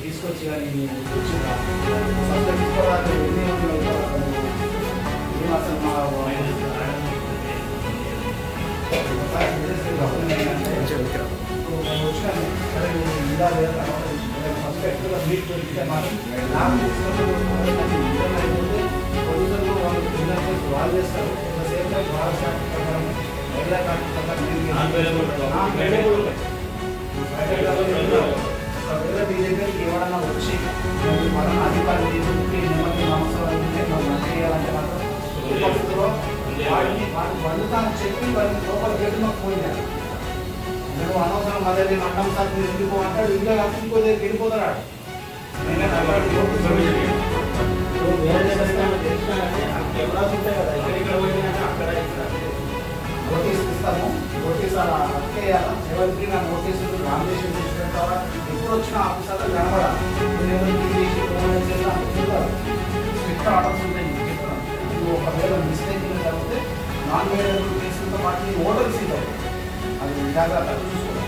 తీసుకొచ్చి కానీ అసలు మా వాళ్ళు చేస్తారు ఒకవేళ మీ దగ్గరికి ఎవరన్నా వచ్చి మనం అధికారులు తీసుకుంటే నెమ్మది నమస్కారాలు చేయాలంటే మాత్రం పరిస్థితుల్లో వాడిని వండుతాను చెప్పి వాడిని లోపల గేటు మాకు ఫోన్ చేయాలి. నేను అనవసరం అదే నేను అడ్డం సార్ మీరు ఎందుకు అంటాడు, ఇంకా ఇంకో దగ్గరికి వెళ్ళిపోతాడు. కెమెరాస్ ఉంటాయి కదా, ఇక్కడ పోయినా అక్కడ నోటీస్ ఇస్తాము. నోటీస్ అలా అక్కేయాలా ఎవరికి నా నోటీస్ నామినేషన్ తీసుకుంటావా ఎప్పుడు వచ్చిన ఆఫీసర్లు కనబడాలి. స్ట్రిక్ట్ ఆర్డర్స్ ఉంటాయి. నువ్వు ఒకవేళ మిస్టేక్ జరిగితే నాన్ వేరియబుల్ కేసులతో పాటు నీ ఓటర్ సీట్ అవుతుంది. అది జాగ్రత్త చూసుకోవాలి.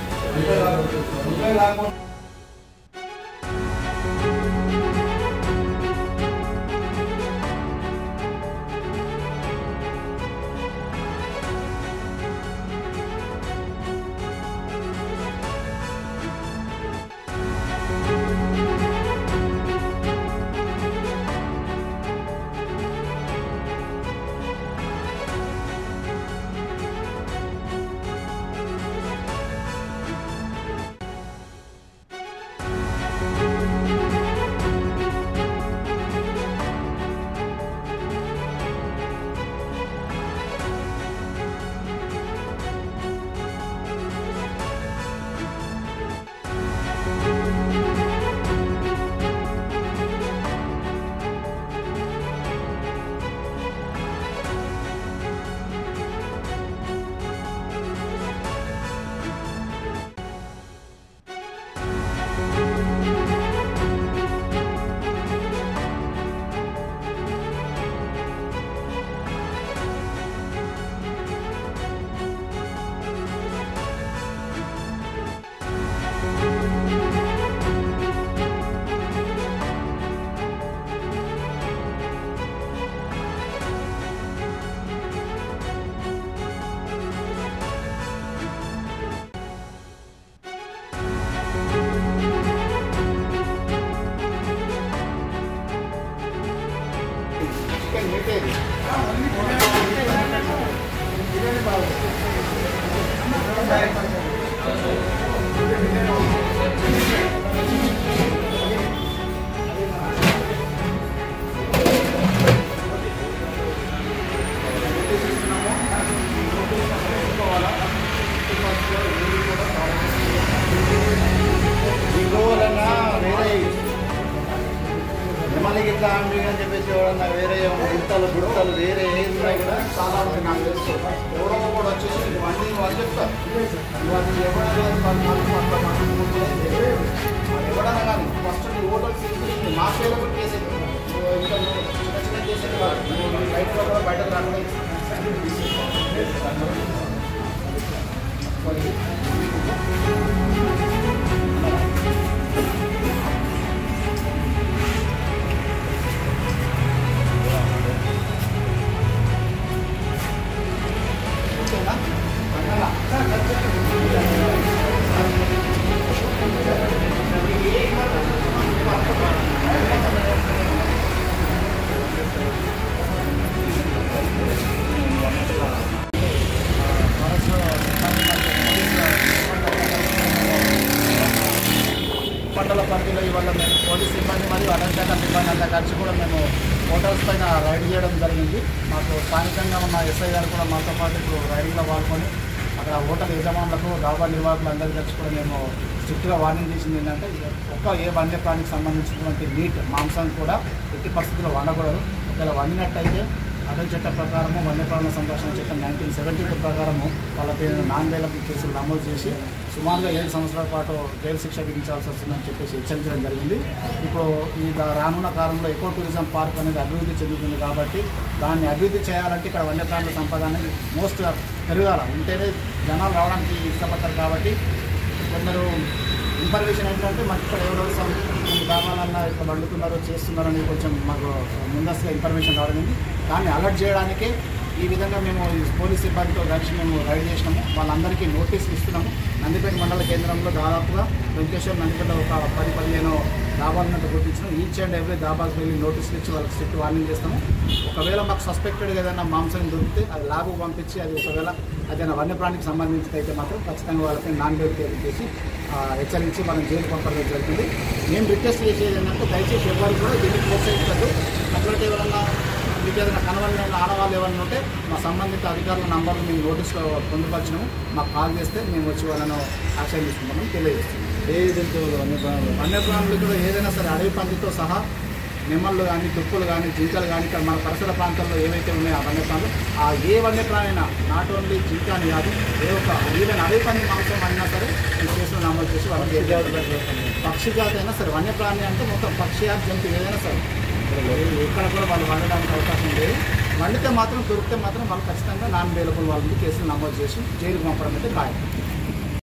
కాకుండా వేరే గుర్తాలు గుర్తాలు వేరే ఏది ఉన్నాయి కూడా చాలా ఉంటాయి. నాకు తెలుసు ఎవరో కూడా వచ్చేసి ఇవన్నీ వాళ్ళు చెప్తారు. ఇవన్నీ ఎవరైనా ఎవరైనా కానీ ఫస్ట్ నీ ఓటర్ తీసుకుని మా పేరు కూడా కేసు ఇంకా చిన్న చిన్న కేసులు బయటలో కూడా బయటకు రాకుండా బ్యాచ్ కూడా మేము హోటల్స్ పైన రైడ్ చేయడం జరిగింది. మాకు స్థానికంగా ఉన్న ఎస్ఐ గారు కూడా మాతో పాటు ఇప్పుడు రైడింగ్లో పాల్గొని అక్కడ హోటల్ యజమానులకు డాబా నిర్వాహకులు అందరికీ కలిసి కూడా మేము స్ట్రిక్ట్గా వార్నింగ్ చేసింది ఏంటంటే ఏ వన్యప్రాణికి సంబంధించినటువంటి మీట్ మాంసాన్ని కూడా ఎట్టి పరిస్థితుల్లో వండకూడదు. ఒకవేళ వండినట్టయితే అటవీ చట్టం ప్రకారము వన్యప్రాణుల సంరక్షణ చట్టం 1972 ప్రకారము వాళ్ళ పేరు నాన్-వేలబుల్ కేసులు నమోదు చేసి సుమారుగా 7 సంవత్సరాల పాటు జైలు శిక్ష విధించాల్సి వస్తుందని చెప్పేసి హెచ్చరించడం జరిగింది. ఇప్పుడు ఈ రానున్న కాలంలో ఎకో టూరిజం పార్క్ అనేది అభివృద్ధి చెందుతుంది కాబట్టి దాన్ని అభివృద్ధి చేయాలంటే ఇక్కడ వన్యప్రాణుల సంపద అనేది మోస్ట్ పెరగాల ఉంటేనే జనాలు రావడానికి ఇష్టపడతారు. కాబట్టి కొందరు ఇన్ఫర్మేషన్ ఏంటంటే మాకు ఇక్కడ ఎవరెవరు గ్రామాలన్నా ఇక్కడ వండుతున్నారు చేస్తున్నారని కొంచెం మాకు ముందస్తుగా ఇన్ఫర్మేషన్ రావడం. దాన్ని అలర్ట్ చేయడానికే ఈ విధంగా మేము పోలీస్ సిబ్బందితో కలిసి మేము రైడ్ చేసినాము. వాళ్ళందరికీ నోటీసులు ఇస్తున్నాము. నందిపేట మండల కేంద్రంలో దాదాపుగా వెంకటేశ్వర నందిపేట ఒక 10-15 దాబాలను గుర్తించినాం. ఈచ్ అండ్ ఎవ్రీ దాబాకి వెళ్ళి నోటీసులు ఇచ్చి వాళ్ళకి స్ట్రిక్ట్ వార్నింగ్ చేస్తాము. ఒకవేళ మాకు సస్పెక్టెడ్ ఏదైనా మాంసం దొరికితే అది ల్యాబ్కు పంపించి అది ఒకవేళ అదైనా వన్యప్రాణికి సంబంధించి అయితే మాత్రం ఖచ్చితంగా వాళ్ళకి నాన్-వేల్ కేర్ చేసి హెచ్చరించి మనం జైలు పంపడం జరుగుతుంది. మేము రిక్వెస్ట్ చేసేది ఏంటంటే దయచేసి ఎవరు కూడా దీన్ని ప్రోత్సహించదు. అట్లాంటి ఎవరన్నా మీకు ఏదైనా కనవలసిన ఆడవాళ్ళు ఎవరైనా ఉంటే మా సంబంధిత అధికారుల నంబర్లు మేము నోటీస్లో పొందుపరిచినాము. మాకు కాల్ చేస్తే మేము వచ్చి వాళ్ళను యాక్షన్ తీసుకుంటామని తెలియజేస్తున్నాం. ఏదైతే వన్యప్రాణులు కూడా ఏదైనా సరే అడవి పందితో సహా నెమళ్ళు కానీ తుప్పులు కానీ జింకలు కానీ ఇక్కడ మన పరిసర ప్రాంతాల్లో ఏవైతే ఉన్నాయో ఆ వన్యప్రాణులు ఏ వన్యప్రాణి అయినా నాట్ ఓన్లీ జింక అని కాదు ఈవెన్ అడవి పంది మాంసం అయినా సరే ఈ కేసులు నమోదు చేసి వాళ్ళకి పక్షి జాతి అయినా సరే వన్యప్రాణి అంటే మొత్తం పక్షి జంతు ఏదైనా సరే ఎక్కడ కూడా వాళ్ళు వండడానికి అవకాశం లేదు. వండితే మాత్రం దొరికితే మాత్రం వాళ్ళు ఖచ్చితంగా నాన్-వేలబుల్ వాళ్ళని కేసులు నమోదు చేసి జైలుకు పంపడం అయితే ఖాయం.